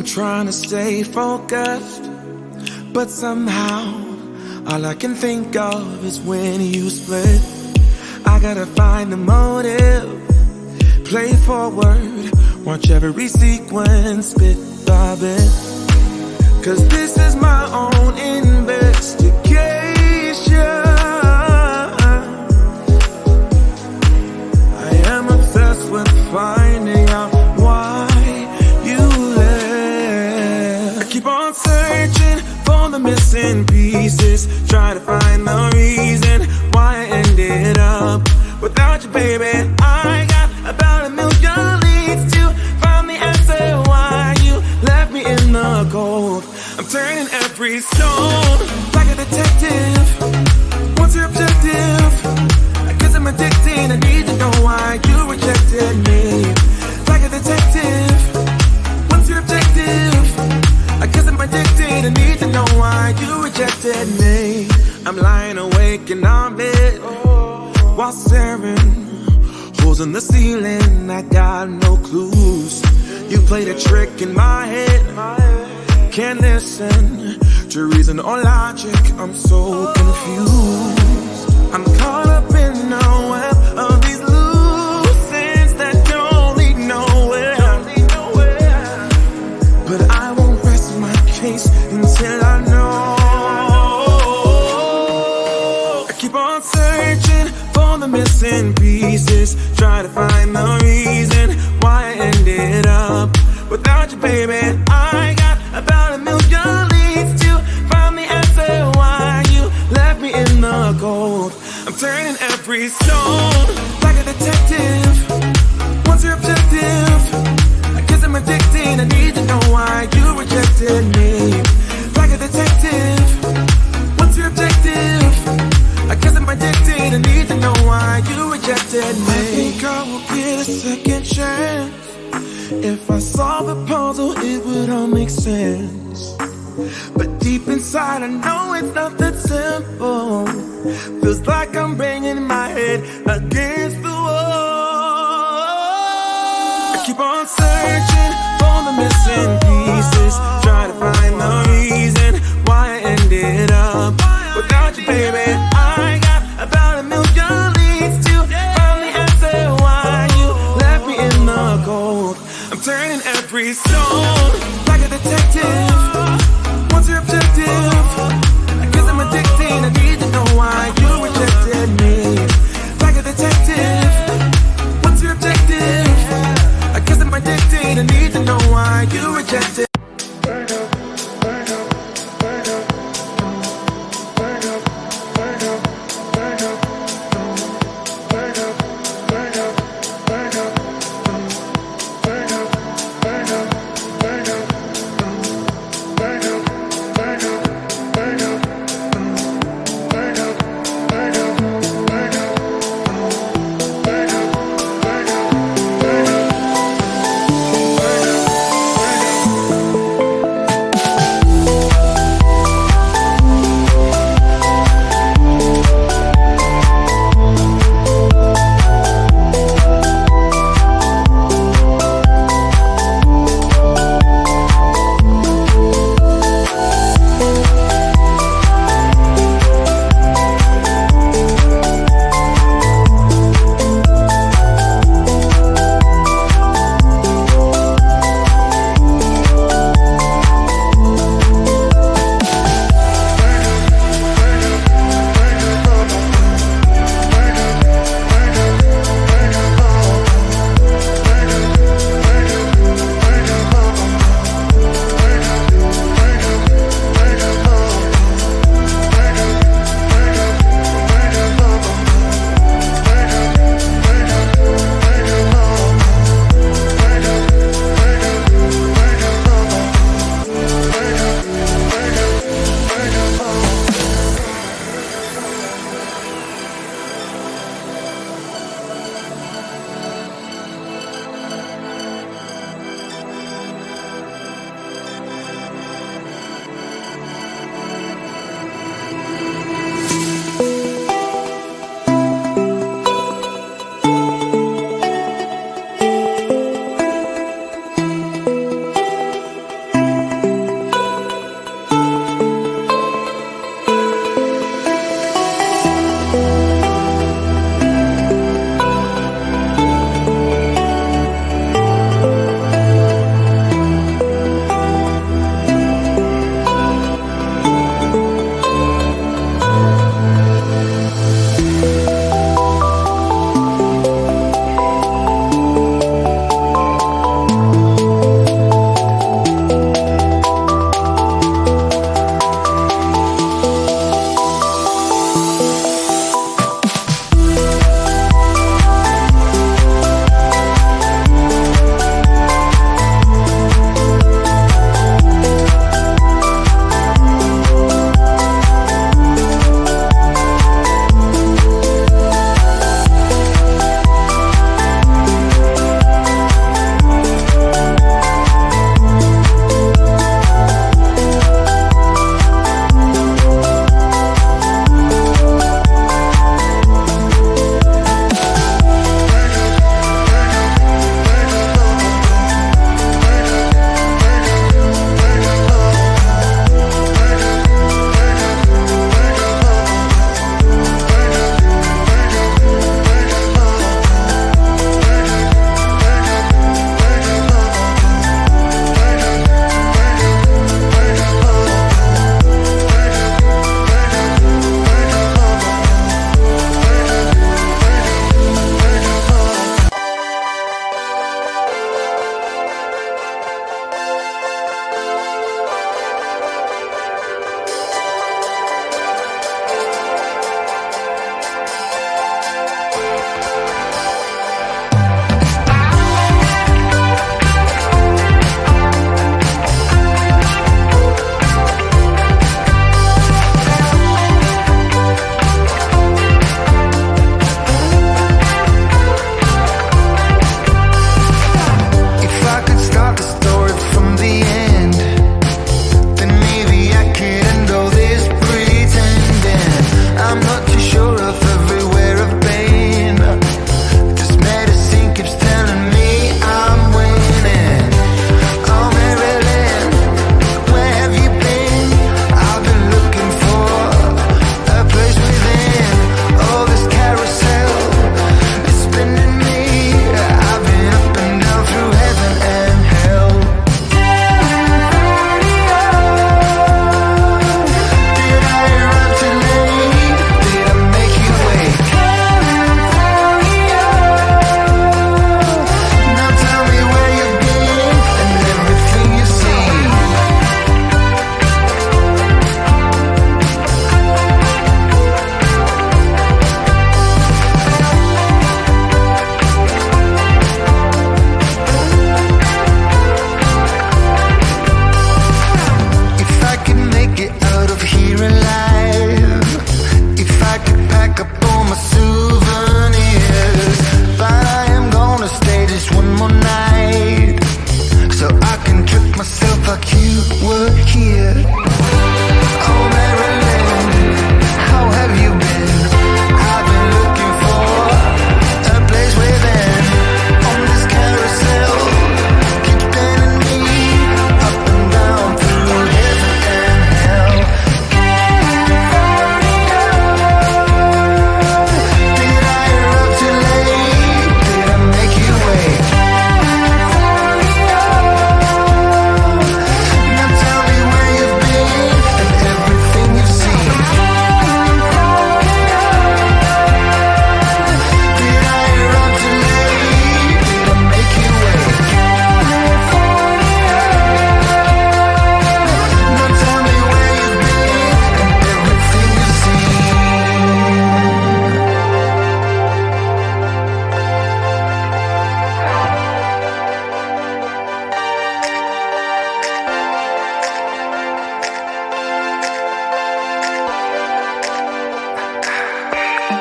trying to stay focused, but somehow all I can think of is when you split. I gotta find the motive, play forward, watch every sequence bit by bit. Cause this is my own investigation. I am obsessed with finding out why you left. I keep on searching for the missing pieces, try to find the reason why I ended up without you, baby. I got about a million leads to find the answer why you left me in the cold. I'm turning every stone like a detective. What's your objective? I guess I'm addicted. I need to know why you rejected me. Like a detective. What's your objective? I guess I'm addicted. I need to know why you rejected me. I'm lying awake in our bed while staring holes in the ceiling. I got no clues. You played a trick in my head. Can't listen to reason or logic. I'm so confused. I'm caught up in a web of these loose ends that don't lead nowhere. But I won't rest my case until I know. I keep on searching for the missing pieces, try to find the reason why I ended up without you, baby. I got about a million leads to find the answer why you left me in the cold. I'm turning every stone like a detective. What's your objective? I guess I'm addicted. I need to know why you rejected me. Like a detective. What's your objective? I guess I'm addicted. I need to know why you rejected me. I think I will get a second chance. If I solve the puzzle, it would all make sense. But deep inside, I know it's not that simple. Feels like I'm banging my head against the wall. I keep on searching for the missing pieces, try to find the reason why I ended up without you, baby. I got about a million leads to find the answer why you left me in the cold. I'm turning every stone like a detective. What's your objective? I guess I'm addicted. I need to know why you rejected me. Like a detective. What's your objective? I guess I'm addicted. I need to know why you rejected. Burn up, burn up, burn up, burn up, burn up, burn up, burn up, burn up, burn up, burn up, burn up, burn up.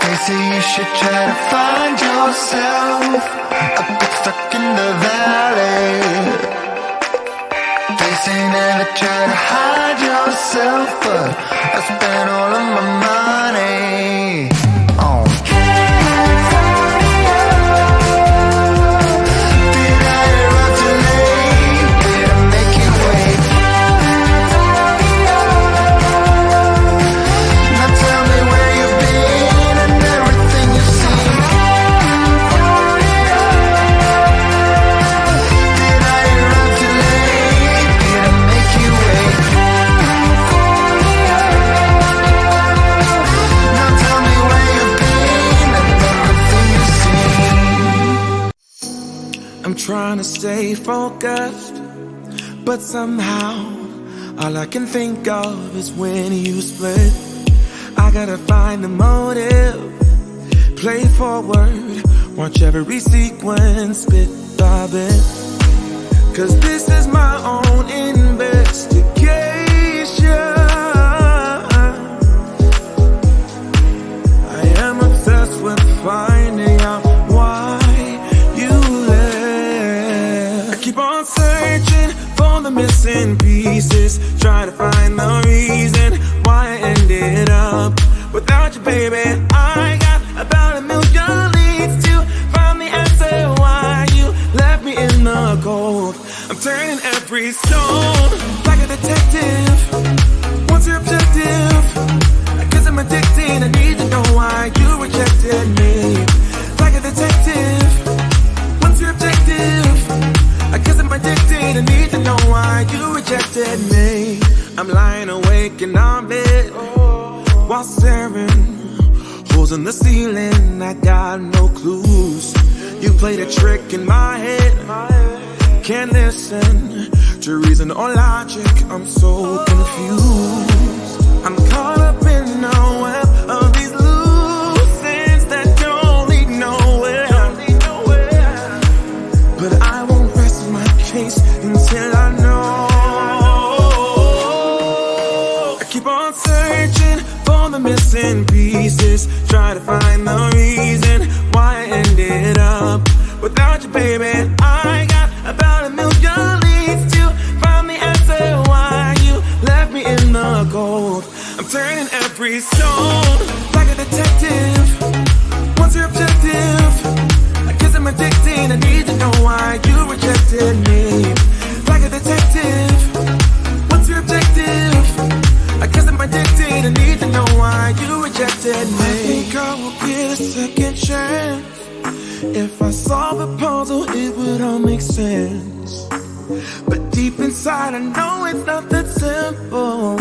They say you should try to find yourself. I got stuck in the valley. They say never try to hide yourself, but I spent all of my money on California. Did I arrive too late? Did I make you wait? California. Now tell me where you've been and everything you've seen. California. Did I arrive too late? Did I make you wait? California. Now tell me where you've been and everything you've seen. I'm trying to stay focused, but somehow all I can think of is when you split. I gotta find the motive, play forward, watch every sequence bit by bit. Cause this is my own investigation. I am obsessed with finding out why you left. I keep on searching for the missing pieces, try to find the reason why I ended up without you, baby. I got about a million leads to find the answer why you left me in the cold. I'm turning every stone like a detective. What's your objective? I guess I'm addicted. I need to know why you rejected me. Like a detective. What's your objective? I guess I'm addicted. I need to know why you rejected me. I'm lying awake in our bed while staring holes in the ceiling. I got no clues. You played a trick in my head. Can't listen to reason or logic. I'm so confused. I'm caught up in the web of these loose ends that don't lead nowhere. But I won't rest my case until I know. I keep on searching for the missing pieces, try to find the reason why I ended up without you, baby. I got about a million leads to find the answer why you left me in the cold. I'm turning every stone like a detective. What's your objective? I guess I'm addicted. I need to know why you rejected me. Like a detective. What's your objective? I guess I'm addicted. I need to know why you rejected me. I think I will get a second chance. If I solve the puzzle, it would all make sense. But deep inside, I know it's not that simple.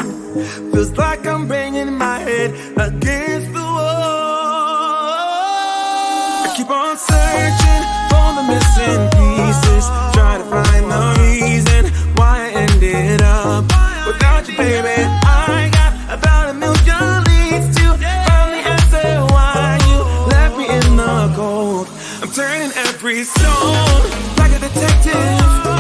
Feels like I'm banging my head against the wall. I keep on searching for the missing pieces, try to find the reason why I ended up without you, baby. I got about a million leads to find the answer why you left me in the cold. I'm turning every stone like a detective.